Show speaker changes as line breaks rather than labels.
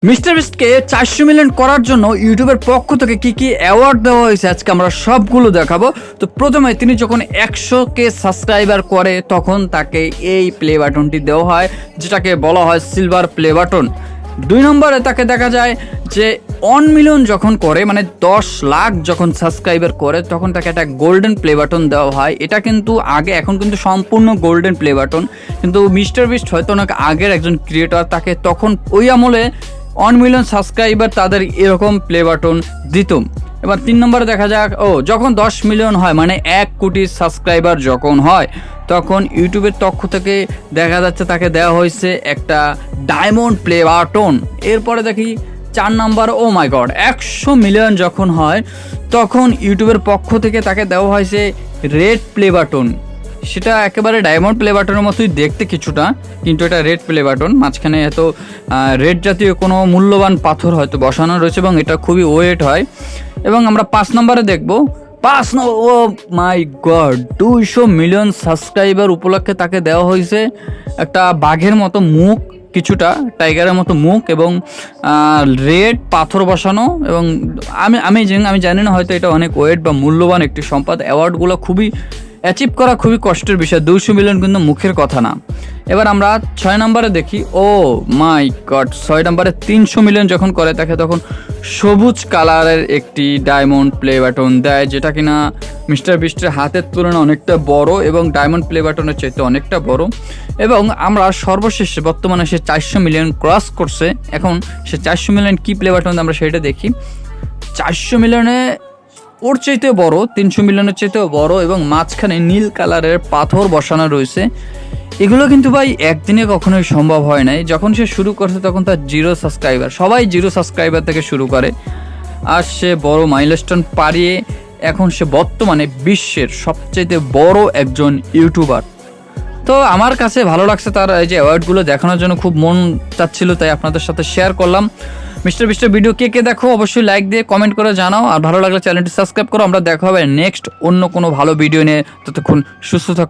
Mister বিস্টকে 400 million করার জন্য ইউটিউবের পক্ষ থেকে কি কি অ্যাওয়ার্ড দেওয়া হয়েছে আজকে আমরা সবগুলো দেখাবো। তো প্রথমে তিনি যখন 100K সাবস্ক্রাইবার করে তখন তাকে এই প্লে বাটনটি দেওয়া হয়, যেটাকে বলা হয় সিলভার প্লে বাটন। 2 নম্বরে তাকে দেখা যায় যে 1 মিলিয়ন যখন করে, মানে 10 লাখ যখন সাবস্ক্রাইবার করে তখন তাকে একটা গোল্ডেন প্লে বাটন দেওয়া হয়। এটা কিন্তু আগে, এখন কিন্তু সম্পূর্ণ গোল্ডেন প্লে বাটন, কিন্তু মিস্টার বিস্ট হয়তো অনেক আগের একজন ক্রিয়েটর, তাকে তখন ওই আমলে 1 মিলিয়ন সাবস্ক্রাইবার তাদের এরকম প্লে বাটন দিত। এবার 3 নম্বরে দেখা যাক, যখন 10 মিলিয়ন হয়, মানে 1 কোটি সাবস্ক্রাইবার যখন হয় তখন ইউটিউবের পক্ষ থেকে দেখা যাচ্ছে তাকে দেওয়া হয়েছে একটা ডায়মন্ড প্লে বাটন। এরপরে দেখি 4 নম্বর, ও মাই গড, 100 মিলিয়ন যখন হয় তখন ইউটিউবের পক্ষ থেকে তাকে দেওয়া হয়েছে রেড প্লে বাটন। সেটা একেবারে ডায়মন্ড প্লে বাটনের মতোই দেখতে কিছুটা, কিন্তু এটা রেড প্লে বাটন। মাঝখানে এত রেড জাতীয় কোনো মূল্যবান পাথর হয়তো বসানো রয়েছে এবং এটা খুবই ওয়েট হয়। এবং আমরা 5 নম্বরে দেখব, ও মাই গড, 200 মিলিয়ন সাবস্ক্রাইবার উপলক্ষে তাকে দেওয়া হয়েছে একটা বাঘের মতো মুখ, কিছুটা টাইগারের মতো মুখ এবং রেড পাথর বসানো। এবং আমি জানি না, হয়তো এটা অনেক ওয়েট বা মূল্যবান একটি সম্পদ। অ্যাওয়ার্ডগুলো খুবই অ্যাচিভ করা খুবই কষ্টের বিষয়, 200 মিলিয়ন কিন্তু মুখের কথা না। এবার আমরা 6 নম্বরে দেখি, ও মাই গড, 6 নম্বরে 300 মিলিয়ন যখন করে তাকে তখন সবুজ কালারের একটি ডায়মন্ড প্লে বাটন দেয়, যেটা কিনা মিস্টার বিস্টের হাতের তুলনায় অনেকটা বড় এবং ডায়মন্ড প্লে বাটনের চাইতে অনেকটা বড়। এবং আমরা সর্বশেষে বর্তমানে সে 400 মিলিয়ন ক্রস করছে। এখন সে 400 মিলিয়ন কী প্লে বাটন আমরা সেটা দেখি। 400 মিলিয়নে ওর চাইতেও বড়, 300 মিলিয়নের চাইতেও বড় এবং মাঝখানে নীল কালারের পাথর বসানো রয়েছে। এগুলো কিন্তু ভাই একদিনে কখনোই সম্ভব হয় নাই। যখন সে শুরু করছে তখন তার 0 সাবস্ক্রাইবার, সবাই 0 সাবস্ক্রাইবার থেকে শুরু করে, আর সে বড় মাইলস্টোন পাড়িয়ে এখন সে বর্তমানে বিশ্বের সবচাইতে বড় একজন ইউটিউবার। তো আমার কাছে ভালো লাগছে তার এই যে অ্যাওয়ার্ডগুলো দেখানোর জন্য, খুব মন চাচ্ছিল, তাই আপনাদের সাথে শেয়ার করলাম। মিস্টার বিস্টের ভিডিও কে দেখো অবশ্যই লাইক দিয়ে কমেন্ট করে জানাও, আর ভালো লাগলে চ্যানেলটি সাবস্ক্রাইব করো। আমরা দেখা হবে নেক্সট অন্য কোনো ভালো ভিডিও নিয়ে। ততক্ষণ সুস্থ থাকো।